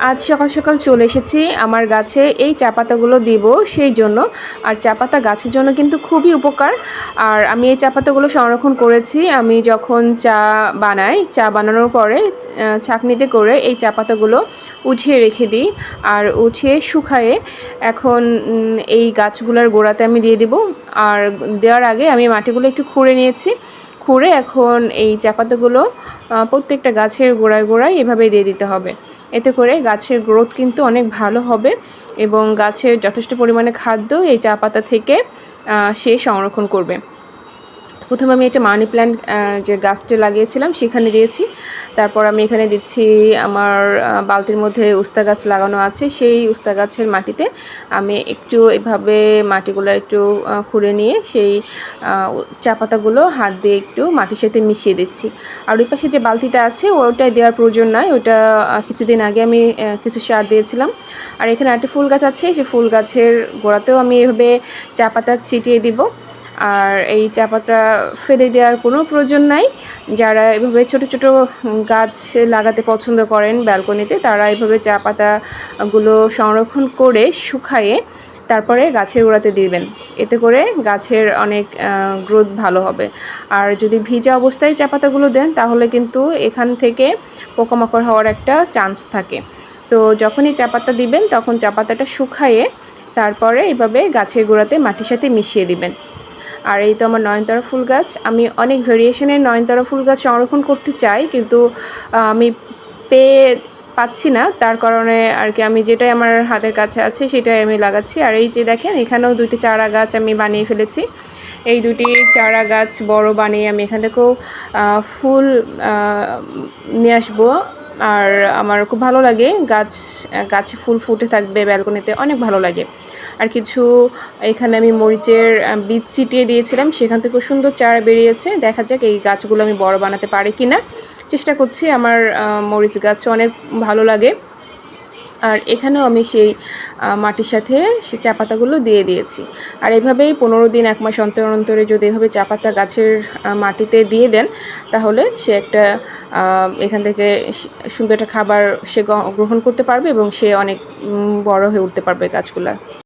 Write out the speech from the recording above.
আজ সকাল সকাল চলে এসেছি আমার গাছে এই চা পাতাগুলো দিব সেই জন্য। আর চা পাতা গাছের জন্য কিন্তু খুবই উপকার। আর আমি এই চা পাতাগুলো সংরক্ষণ করেছি। আমি যখন চা বানাই, চা বানানোর পরে ছাঁকনিতে করে এই চা পাতাগুলো উঠিয়ে রেখে দিই। আর উঠিয়ে শুকায়ে এখন এই গাছগুলোর গোড়াতে আমি দিয়ে দিব। আর দেওয়ার আগে আমি মাটিগুলো একটু খুঁড়ে নিয়েছি। খুঁড়ে এখন এই চা পাতাগুলো প্রত্যেকটা গাছের গোড়ায় গোড়ায় এভাবে দিয়ে দিতে হবে। এতে করে গাছের গ্রোথ কিন্তু অনেক ভালো হবে এবং গাছের যথেষ্ট পরিমাণে খাদ্য এই চা পাতা থেকে সে সংরক্ষণ করবে। প্রথমে আমি এটা মানি প্ল্যান্ট যে গাছটা লাগিয়েছিলাম সেখানে দিয়েছি। তারপর আমি এখানে দিচ্ছি আমার বালতির মধ্যে উস্তা গাছ লাগানো আছে, সেই উস্তা গাছের মাটিতে আমি একটু এভাবে মাটিগুলো একটু খুঁড়ে নিয়ে সেই চা পাতাগুলো হাত দিয়ে একটু মাটির সাথে মিশিয়ে দিচ্ছি। আর ওই পাশে যে বালতিটা আছে ওটাই দেওয়ার প্রয়োজন নয়, ওটা কিছুদিন আগে আমি কিছু সার দিয়েছিলাম। আর এখানে একটা ফুল গাছ আছে, সেই ফুল গাছের গোড়াতেও আমি এভাবে চা পাতা ছিটিয়ে দিব। আর এই চা পাতা ফেলে দেওয়ার কোনো প্রয়োজন নাই। যারা এভাবে ছোট ছোট গাছ লাগাতে পছন্দ করেন ব্যালকনিতে, তারা এভাবে চা পাতাগুলো সংরক্ষণ করে শুকায়ে তারপরে গাছের গোড়াতে দিবেন। এতে করে গাছের অনেক গ্রোথ ভালো হবে। আর যদি ভিজা অবস্থায় চা পাতাগুলো দেন তাহলে কিন্তু এখান থেকে পোকামাকড় হওয়ার একটা চান্স থাকে। তো যখনই চা পাতা দিবেন তখন চা পাতাটা শুকায়ে তারপরে এভাবে গাছের গোড়াতে মাটির সাথে মিশিয়ে দিবেন। আর এই তো আমার নয়নতারা ফুল গাছ। আমি অনেক ভেরিয়েশনের নয়নতারা ফুল গাছ সংরক্ষণ করতে চাই, কিন্তু আমি পাচ্ছি না। তার কারণে আর কি আমি যেটাই আমার হাতের কাছে আছে সেটাই আমি লাগাচ্ছি। আর এই যে দেখেন এখানেও দুটি চারা গাছ আমি বানিয়ে ফেলেছি। এই দুটি চারা গাছ বড় বানিয়ে আমি এখান থেকেও ফুল নিয়ে আসবো। আর আমার খুব ভালো লাগে গাছে ফুল ফুটে থাকবে ব্যালকনিতে, অনেক ভালো লাগে। আর কিছু এখানে আমি মরিচের বীজ ছিটিয়ে দিয়েছিলাম, সেখান থেকেও সুন্দর চারা বেরিয়েছে। দেখা যাক এই গাছগুলো আমি বড় বানাতে পারি কি না, চেষ্টা করছি। আমার মরিচ গাছ অনেক ভালো লাগে। আর এখানেও আমি সেই মাটির সাথে সেই চা পাতাগুলো দিয়ে দিয়েছি। আর এভাবেই 15 দিন 1 মাস অন্তর অন্তরে যদি এভাবে চা পাতা গাছের মাটিতে দিয়ে দেন তাহলে সে একটা এখান থেকে সুন্দর একটা খাবার সে গ্রহণ করতে পারবে এবং সে অনেক বড় হয়ে উঠতে পারবে গাছগুলা।